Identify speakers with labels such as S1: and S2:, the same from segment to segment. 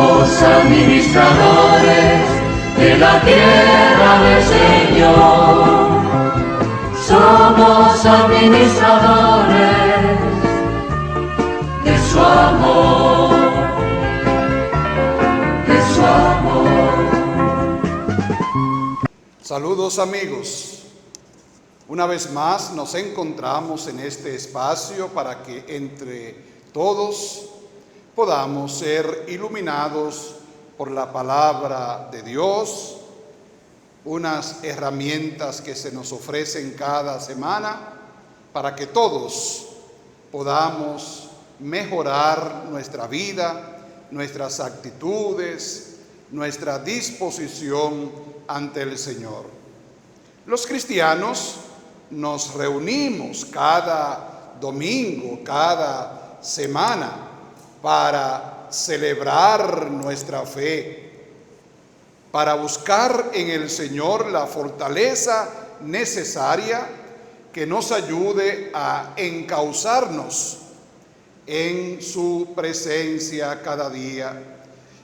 S1: Somos administradores de la tierra del Señor. Somos administradores de su amor, de su amor.
S2: Saludos amigos. Una vez más nos encontramos en este espacio para que entre todos podamos ser iluminados por la palabra de Dios, unas herramientas que se nos ofrecen cada semana para que todos podamos mejorar nuestra vida, nuestras actitudes, nuestra disposición ante el Señor. Los cristianos nos reunimos cada domingo, cada semana, para celebrar nuestra fe, para buscar en el Señor la fortaleza necesaria que nos ayude a encauzarnos en su presencia cada día.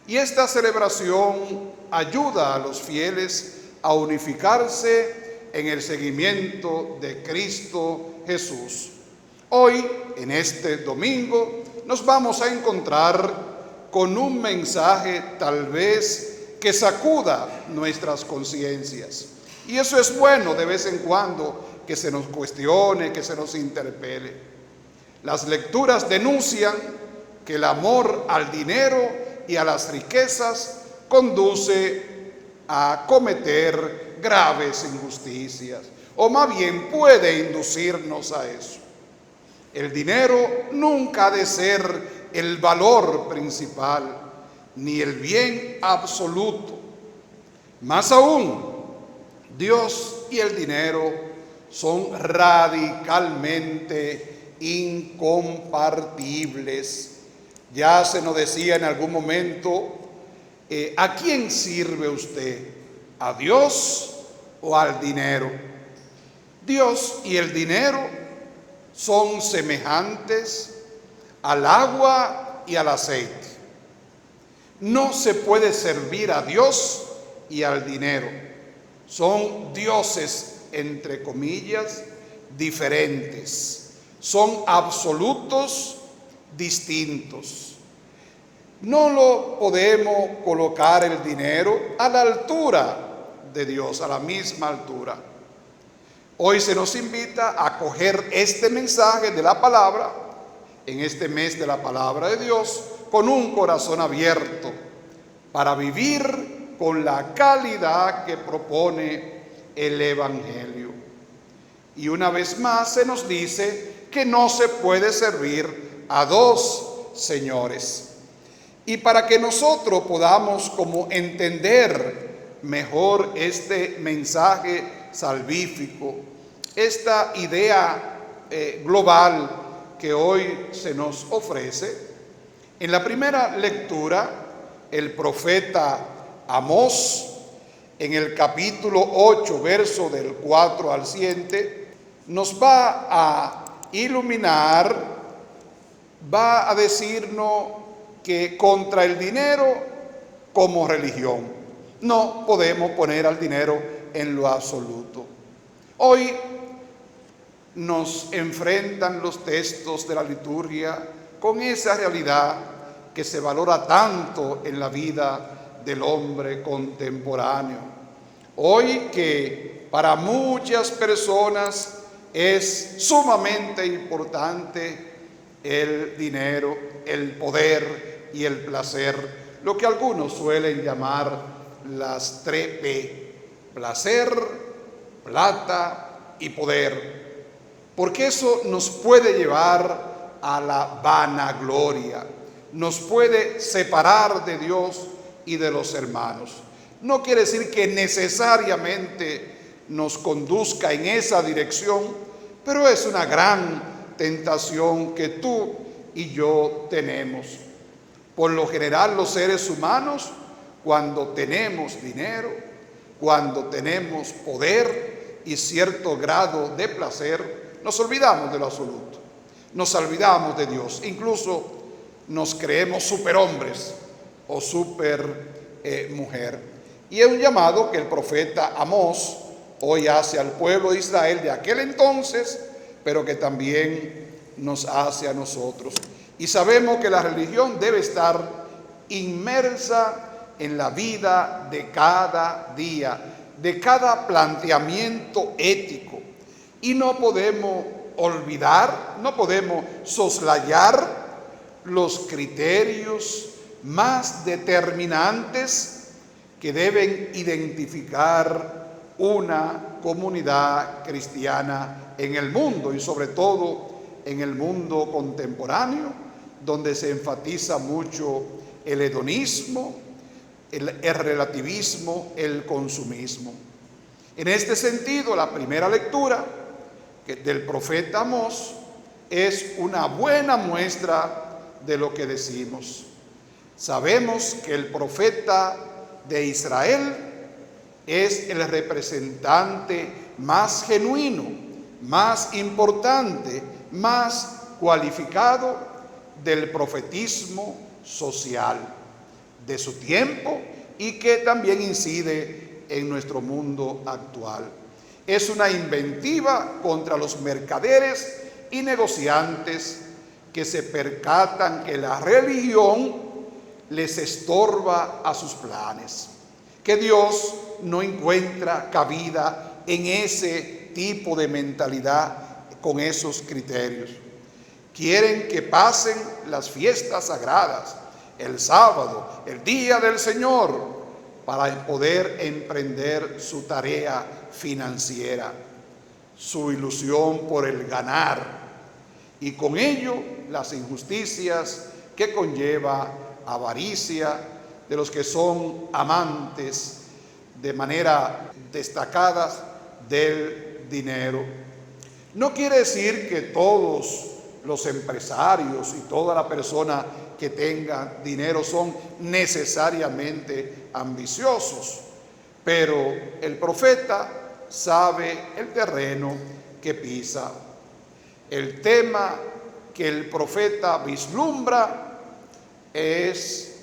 S2: Y esta celebración ayuda a los fieles a unificarse en el seguimiento de Cristo Jesús. Hoy, en este domingo, nos vamos a encontrar con un mensaje tal vez que sacuda nuestras conciencias. Y eso es bueno de vez en cuando, que se nos cuestione, que se nos interpele. Las lecturas denuncian que el amor al dinero y a las riquezas conduce a cometer graves injusticias, o más bien puede inducirnos a eso. El dinero nunca ha de ser el valor principal, ni el bien absoluto. Más aún, Dios y el dinero son radicalmente incompartibles. Ya se nos decía en algún momento, ¿a quién sirve usted? ¿A Dios o al dinero? Dios y el dinero son semejantes al agua y al aceite. No se puede servir a Dios y al dinero. Son dioses, entre comillas, diferentes. Son absolutos distintos. No lo podemos colocar el dinero a la altura de Dios, a la misma altura. Hoy se nos invita a coger este mensaje de la palabra, en este mes de la palabra de Dios, con un corazón abierto, para vivir con la calidad que propone el Evangelio. Y una vez más se nos dice que no se puede servir a dos señores. Y para que nosotros podamos como entender mejor este mensaje salvífico, esta idea global que hoy se nos ofrece, en la primera lectura, el profeta Amós, en el capítulo 8, verso del 4 al 7, nos va a iluminar, va a decirnos que contra el dinero como religión no podemos poner al dinero en lo absoluto. Hoy nos enfrentan los textos de la liturgia con esa realidad que se valora tanto en la vida del hombre contemporáneo. Hoy que para muchas personas es sumamente importante el dinero, el poder y el placer, lo que algunos suelen llamar las 3P: placer, plata y poder, porque eso nos puede llevar a la vanagloria, nos puede separar de Dios y de los hermanos. No quiere decir que necesariamente nos conduzca en esa dirección, pero es una gran tentación que tú y yo tenemos. Por lo general, los seres humanos, cuando tenemos dinero, cuando tenemos poder y cierto grado de placer, nos olvidamos de lo absoluto, nos olvidamos de Dios, incluso nos creemos superhombres o super mujer. Y es un llamado que el profeta Amós hoy hace al pueblo de Israel de aquel entonces, pero que también nos hace a nosotros. Y sabemos que la religión debe estar inmersa en la vida de cada día, de cada planteamiento ético. Y no podemos olvidar, no podemos soslayar los criterios más determinantes que deben identificar una comunidad cristiana en el mundo, y sobre todo en el mundo contemporáneo, donde se enfatiza mucho el hedonismo, el relativismo, el consumismo. En este sentido, la primera lectura del profeta Amós es una buena muestra de lo que decimos. Sabemos que el profeta de Israel es el representante más genuino, más importante, más cualificado del profetismo social de su tiempo, y que también incide en nuestro mundo actual. Es una inventiva contra los mercaderes y negociantes que se percatan que la religión les estorba a sus planes, que Dios no encuentra cabida en ese tipo de mentalidad con esos criterios. Quieren que pasen las fiestas sagradas, el sábado, el día del Señor, para poder emprender su tarea financiera, su ilusión por el ganar, y con ello las injusticias que conlleva avaricia de los que son amantes de manera destacada del dinero. No quiere decir que todos los empresarios y toda la persona que tenga dinero son necesariamente ambiciosos, pero el profeta sabe el terreno que pisa. El tema que el profeta vislumbra es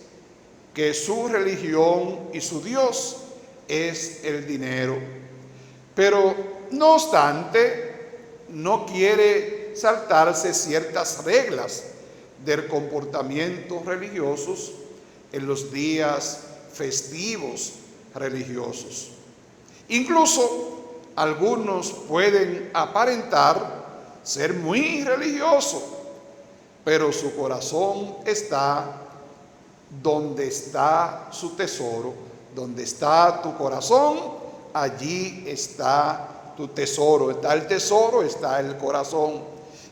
S2: que su religión y su Dios es el dinero, pero no obstante no quiere saltarse ciertas reglas del comportamiento religiosos en los días festivos religiosos. Incluso algunos pueden aparentar ser muy religiosos, pero su corazón está donde está su tesoro. Donde está tu corazón, allí está tu tesoro. Está el tesoro, está el corazón.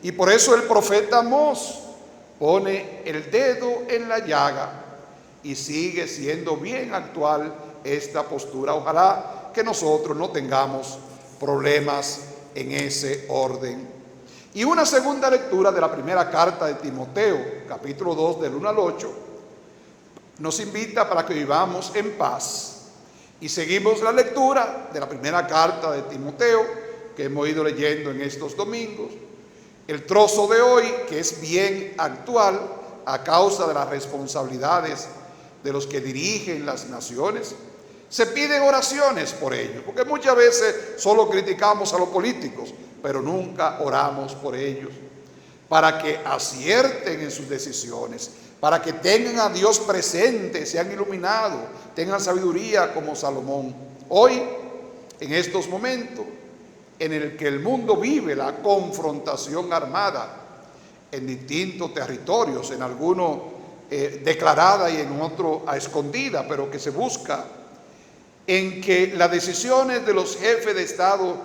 S2: Y por eso el profeta Amós pone el dedo en la llaga y sigue siendo bien actual esta postura. Ojalá que nosotros no tengamos problemas en ese orden. Y una segunda lectura de la primera carta de Timoteo, capítulo 2, del 1 al 8, nos invita para que vivamos en paz. Y seguimos la lectura de la primera carta de Timoteo que hemos ido leyendo en estos domingos. El trozo de hoy, que es bien actual a causa de las responsabilidades de los que dirigen las naciones, se piden oraciones por ellos, porque muchas veces solo criticamos a los políticos, pero nunca oramos por ellos, para que acierten en sus decisiones, para que tengan a Dios presente, sean iluminados, tengan sabiduría como Salomón. Hoy, en estos momentos en el que el mundo vive la confrontación armada en distintos territorios, en algunos declarada y en otros a escondida, pero que se busca, en que las decisiones de los jefes de Estado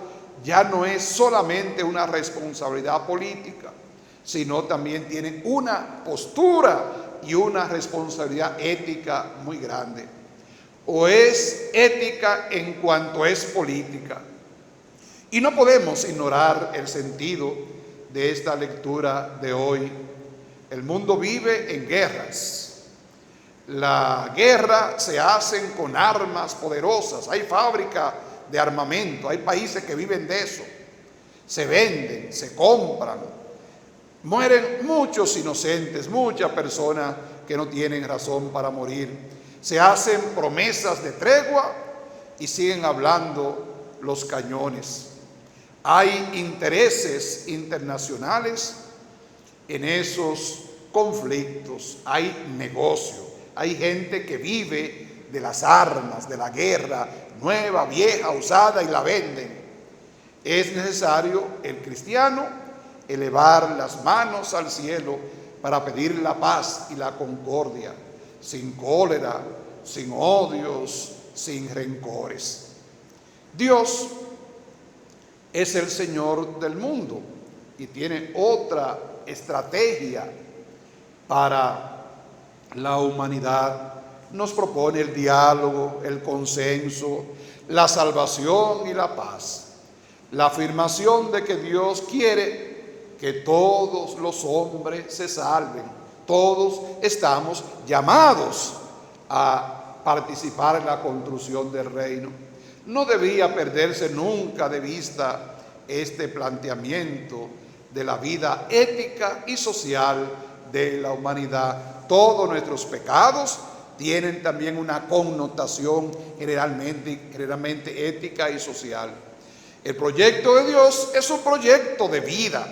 S2: ya no es solamente una responsabilidad política, sino también tienen una postura y una responsabilidad ética muy grande. O es ética en cuanto es política. Y no podemos ignorar el sentido de esta lectura de hoy. El mundo vive en guerras. La guerra se hace con armas poderosas. Hay fábricas de armamento, hay países que viven de eso. Se venden, se compran. Mueren muchos inocentes, muchas personas que no tienen razón para morir. Se hacen promesas de tregua y siguen hablando los cañones. Hay intereses internacionales en esos conflictos, hay negocio, hay gente que vive de las armas, de la guerra, nueva, vieja, usada, y la venden. Es necesario el cristiano elevar las manos al cielo para pedir la paz y la concordia, sin cólera, sin odios, sin rencores. Dios es el Señor del mundo y tiene otra estrategia para la humanidad. Nos propone el diálogo, el consenso, la salvación y la paz. La afirmación de que Dios quiere que todos los hombres se salven. Todos estamos llamados a participar en la construcción del reino. No debía perderse nunca de vista este planteamiento de la vida ética y social de la humanidad. Todos nuestros pecados tienen también una connotación generalmente ética y social. El proyecto de Dios es un proyecto de vida,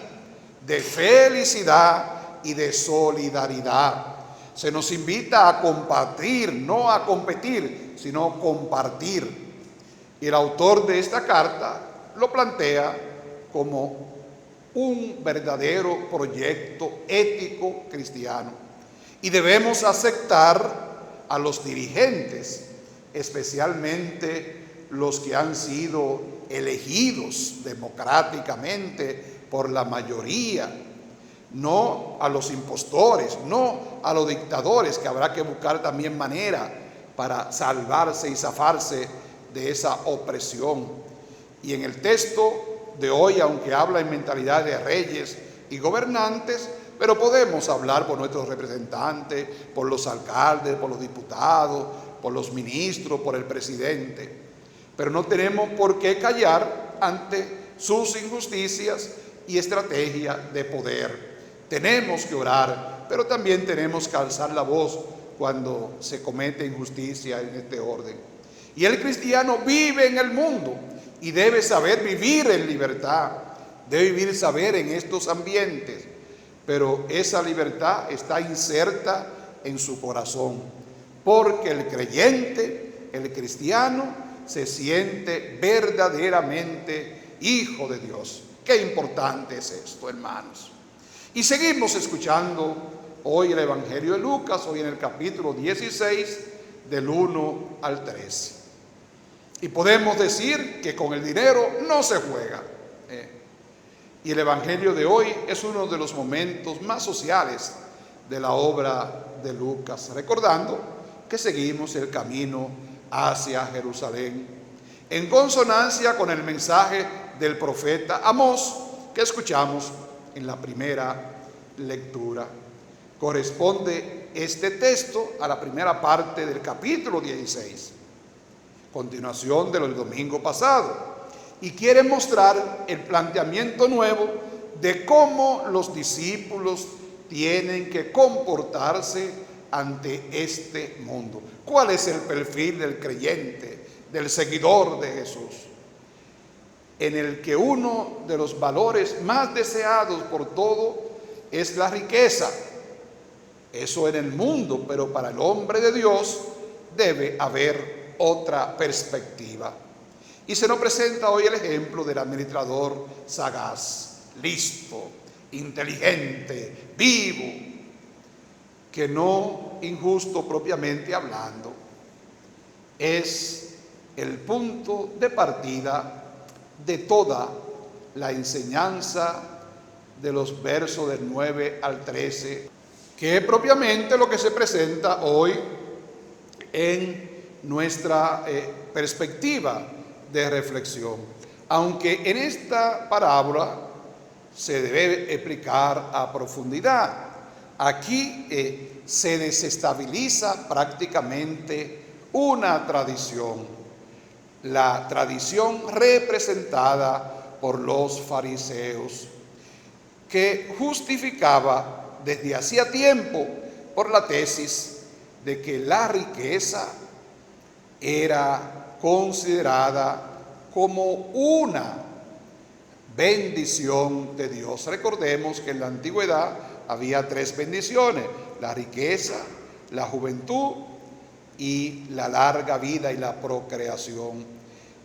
S2: de felicidad y de solidaridad. Se nos invita a compartir, no a competir, sino compartir. Y el autor de esta carta lo plantea como un verdadero proyecto ético cristiano. Y debemos aceptar a los dirigentes, especialmente los que han sido elegidos democráticamente por la mayoría, no a los impostores, no a los dictadores, que habrá que buscar también manera para salvarse y zafarse de esa opresión. Y en el texto de hoy, aunque habla en mentalidad de reyes y gobernantes, pero podemos hablar por nuestros representantes, por los alcaldes, por los diputados, por los ministros, por el presidente. Pero no tenemos por qué callar ante sus injusticias y estrategia de poder. Tenemos que orar, pero también tenemos que alzar la voz cuando se comete injusticia en este orden. Y el cristiano vive en el mundo y debe saber vivir en libertad, debe saber en estos ambientes, pero esa libertad está inserta en su corazón, porque el creyente, el cristiano, se siente verdaderamente hijo de Dios. Qué importante es esto, hermanos. Y seguimos escuchando hoy el Evangelio de Lucas, hoy en el capítulo 16, del 1 al 13. Y podemos decir que con el dinero no se juega. Y el Evangelio de hoy es uno de los momentos más sociales de la obra de Lucas, recordando que seguimos el camino hacia Jerusalén, en consonancia con el mensaje del profeta Amós que escuchamos en la primera lectura. Corresponde este texto a la primera parte del capítulo 16, continuación de lo del domingo pasado, y quiere mostrar el planteamiento nuevo de cómo los discípulos tienen que comportarse ante este mundo. ¿Cuál es el perfil del creyente, del seguidor de Jesús? En el que uno de los valores más deseados por todo es la riqueza. Eso en el mundo, pero para el hombre de Dios debe haber otra perspectiva. Y se nos presenta hoy el ejemplo del administrador sagaz, listo, inteligente, vivo, que no injusto propiamente hablando, es el punto de partida de toda la enseñanza de los versos del 9 al 13, que es propiamente lo que se presenta hoy en nuestra perspectiva de reflexión. Aunque en esta parábola se debe explicar a profundidad, aquí se desestabiliza prácticamente una tradición, la tradición representada por los fariseos, que justificaba desde hacía tiempo por la tesis de que la riqueza era considerada como una bendición de Dios. Recordemos que en la antigüedad había 3 bendiciones: la riqueza, la juventud y la larga vida y la procreación.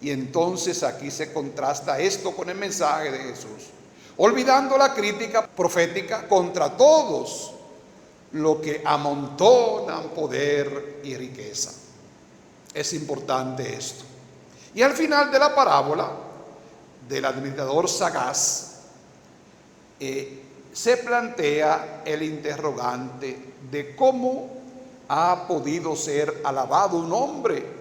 S2: Y entonces aquí se contrasta esto con el mensaje de Jesús, olvidando la crítica profética contra todos los que amontonan poder y riqueza. Es importante esto. Y al final de la parábola del administrador sagaz, se plantea el interrogante de cómo ha podido ser alabado un hombre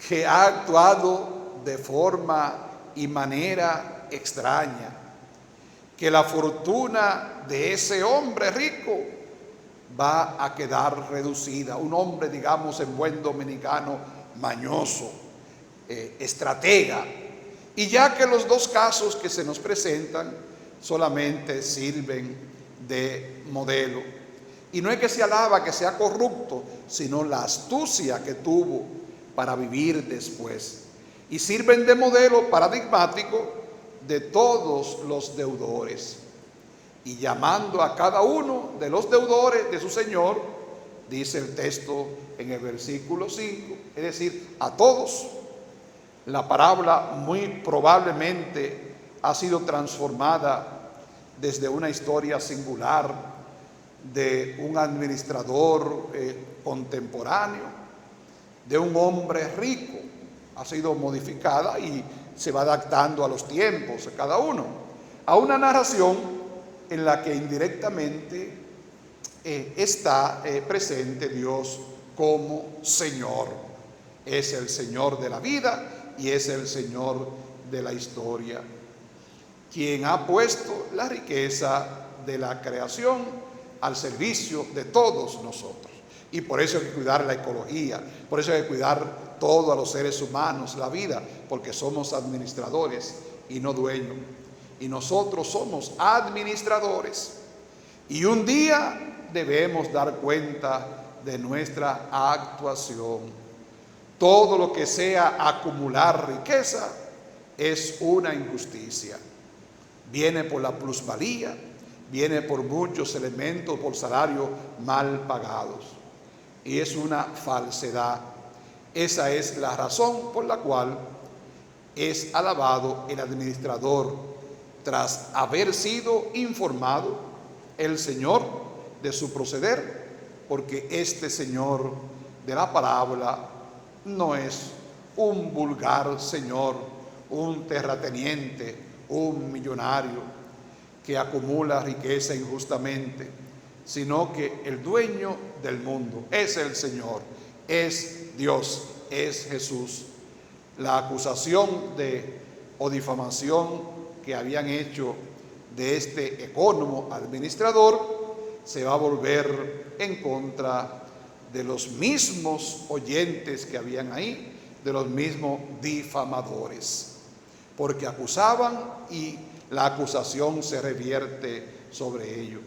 S2: que ha actuado de forma y manera extraña, que la fortuna de ese hombre rico va a quedar reducida. Un hombre, digamos en buen dominicano, mañoso, estratega. Y ya que los 2 casos que se nos presentan solamente sirven de modelo. Y no es que se alaba que sea corrupto, sino la astucia que tuvo para vivir después. Y sirven de modelo paradigmático de todos los deudores. Y llamando a cada uno de los deudores de su Señor, dice el texto en el versículo 5, es decir, a todos. La parábola muy probablemente ha sido transformada desde una historia singular de un administrador contemporáneo, de un hombre rico. Ha sido modificada y se va adaptando a los tiempos de cada uno, a una narración en la que indirectamente está presente Dios como Señor. Es el Señor de la vida y es el Señor de la historia, quien ha puesto la riqueza de la creación al servicio de todos nosotros. Y por eso hay que cuidar la ecología, por eso hay que cuidar todos los seres humanos, la vida, porque somos administradores y no dueños. Y nosotros somos administradores. Y un día debemos dar cuenta de nuestra actuación. Todo lo que sea acumular riqueza es una injusticia. Viene por la plusvalía, viene por muchos elementos, por salarios mal pagados. Y es una falsedad. Esa es la razón por la cual es alabado el administrador, tras haber sido informado el Señor de su proceder, porque este Señor de la parábola no es un vulgar señor, un terrateniente, un millonario que acumula riqueza injustamente, sino que el dueño del mundo es el Señor, es Dios, es Jesús. La acusación o difamación que habían hecho de este ecónomo administrador se va a volver en contra de los mismos oyentes que habían ahí, de los mismos difamadores, porque acusaban y la acusación se revierte sobre ellos.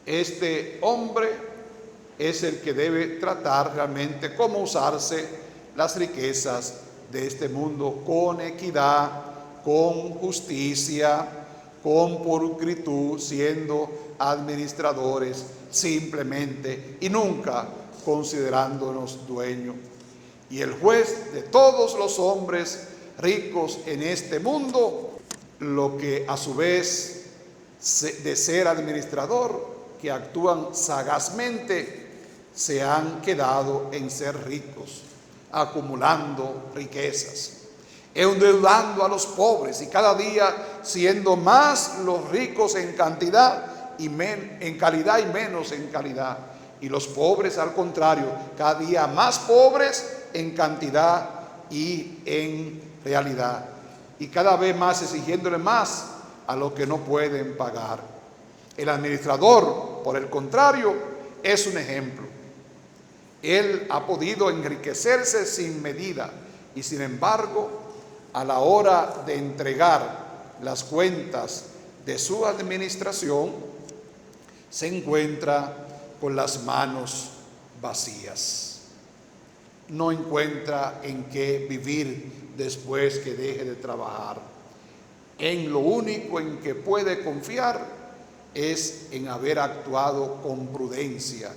S2: Este hombre es el que debe tratar realmente cómo usarse las riquezas de este mundo con equidad, con justicia, con pulcritud, siendo administradores simplemente y nunca considerándonos dueños. Y el juez de todos los hombres ricos en este mundo, lo que a su vez de ser administrador, que actúan sagazmente, se han quedado en ser ricos, acumulando riquezas, endeudando a los pobres y cada día siendo más los ricos en cantidad y en calidad y menos en calidad. Y los pobres, al contrario, cada día más pobres en cantidad y en realidad. Y cada vez más exigiéndole más a los que no pueden pagar. El administrador, por el contrario, es un ejemplo. Él ha podido enriquecerse sin medida y sin embargo, a la hora de entregar las cuentas de su administración, se encuentra con las manos vacías. No encuentra en qué vivir después que deje de trabajar. En lo único en que puede confiar es en haber actuado con prudencia,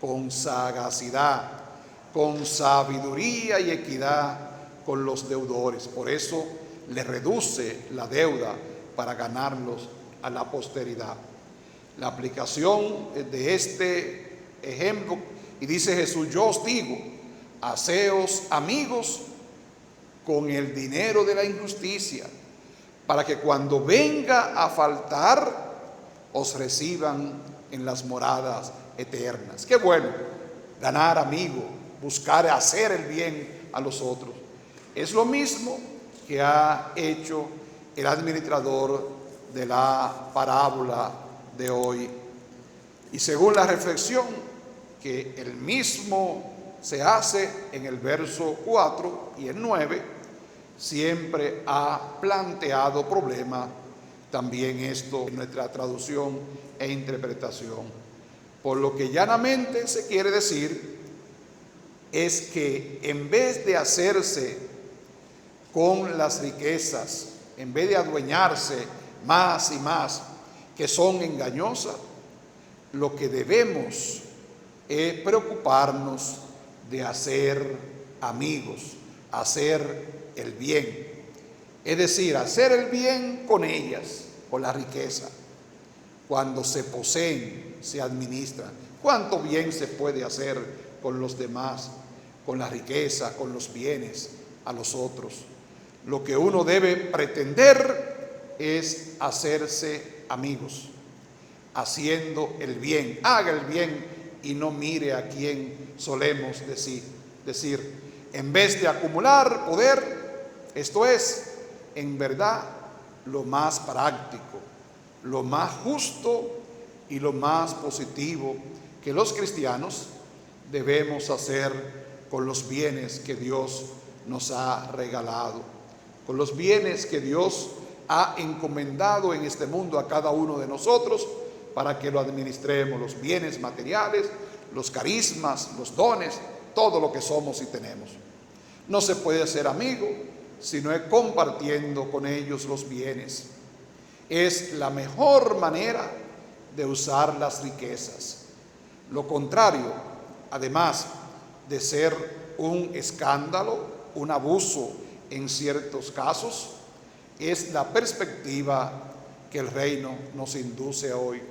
S2: con sagacidad, con sabiduría y equidad con los deudores. Por eso le reduce la deuda para ganarlos a la posteridad. La aplicación de este ejemplo, y dice Jesús: yo os digo, haceos amigos con el dinero de la injusticia, para que cuando venga a faltar, os reciban en las moradas eternas. Qué bueno, ganar amigos, buscar hacer el bien a los otros. Es lo mismo que ha hecho el administrador de la parábola de hoy. Y según la reflexión que él mismo se hace en el verso 4 y el 9, siempre ha planteado problema también esto en nuestra traducción e interpretación. Por lo que llanamente se quiere decir es que en vez de hacerse con las riquezas, en vez de adueñarse más y más, que son engañosas, lo que debemos es preocuparnos de hacer amigos, hacer el bien. Es decir, hacer el bien con ellas, con la riqueza. Cuando se poseen, se administran. ¿Cuánto bien se puede hacer con los demás, con la riqueza, con los bienes a los otros? Lo que uno debe pretender es hacerse amigos, haciendo el bien. Haga el bien y no mire a quién solemos decir. En vez de acumular poder, esto es, en verdad, lo más práctico, lo más justo y lo más positivo que los cristianos debemos hacer con los bienes que Dios nos ha regalado, con los bienes que Dios ha encomendado en este mundo a cada uno de nosotros para que lo administremos, los bienes materiales, los carismas, los dones, todo lo que somos y tenemos. No se puede ser amigo si no es compartiendo con ellos los bienes. Es la mejor manera de usar las riquezas. Lo contrario, además de ser un escándalo, un abuso en ciertos casos, es la perspectiva que el reino nos induce hoy.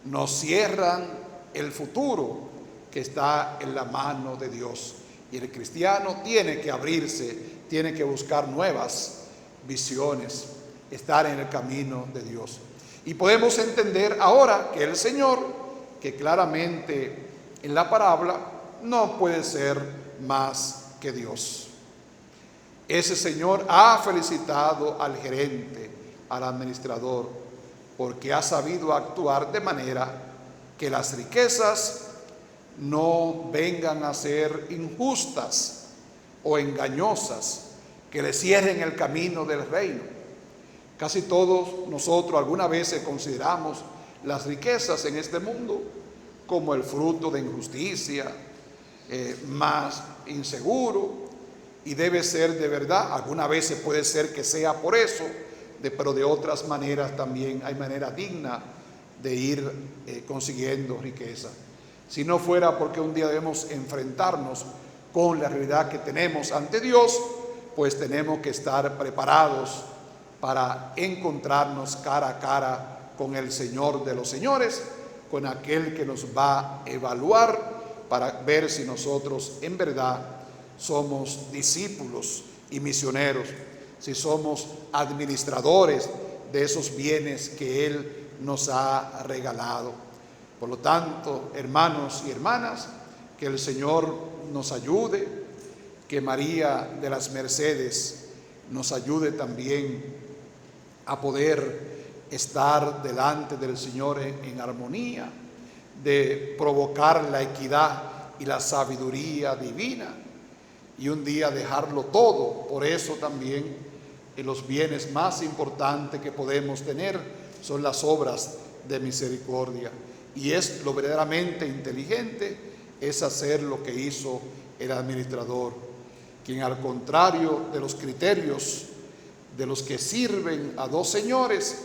S2: Nos cierran el futuro que está en la mano de Dios. Y el cristiano tiene que abrirse, tiene que buscar nuevas visiones, estar en el camino de Dios. Y podemos entender ahora que el Señor, que claramente en la parábola no puede ser más que Dios. Ese Señor ha felicitado al gerente, al administrador, porque ha sabido actuar de manera que las riquezas no vengan a ser injustas o engañosas, que le cierren el camino del reino. Casi todos nosotros alguna vez consideramos las riquezas en este mundo como el fruto de injusticia, más inseguro, y debe ser de verdad. Algunas veces puede ser que sea por eso, pero de otras maneras también hay maneras dignas de ir consiguiendo riqueza. Si no fuera porque un día debemos enfrentarnos con la realidad que tenemos ante Dios, pues tenemos que estar preparados para encontrarnos cara a cara con el Señor de los señores, con aquel que nos va a evaluar para ver si nosotros en verdad somos discípulos y misioneros, si somos administradores de esos bienes que Él nos ha regalado. Por lo tanto, hermanos y hermanas, que el Señor nos ayude, que María de las Mercedes nos ayude también a poder estar delante del Señor en armonía, de provocar la equidad y la sabiduría divina, y un día dejarlo todo. Por eso también los bienes más importantes que podemos tener son las obras de misericordia. Y es lo verdaderamente inteligente, es hacer lo que hizo el administrador, quien al contrario de los criterios de los que sirven a dos señores,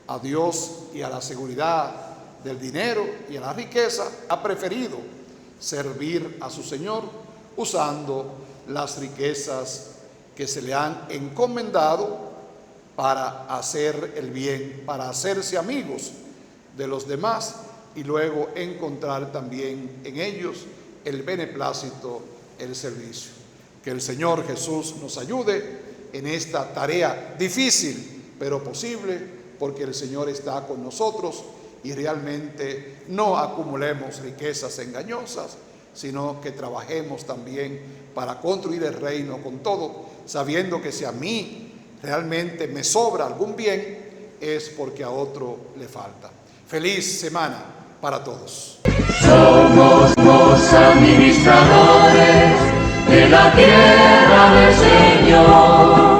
S2: a Dios y a la seguridad del dinero y a la riqueza, ha preferido servir a su Señor usando las riquezas que se le han encomendado para hacer el bien, para hacerse amigos de los demás y luego encontrar también en ellos el beneplácito, el servicio. Que el Señor Jesús nos ayude en esta tarea difícil, pero posible, porque el Señor está con nosotros y realmente no acumulemos riquezas engañosas, sino que trabajemos también para construir el reino con todo, sabiendo que si a mí realmente me sobra algún bien, es porque a otro le falta. Feliz semana para todos.
S1: Somos los administradores de la tierra del Señor.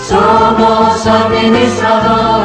S1: Somos administradores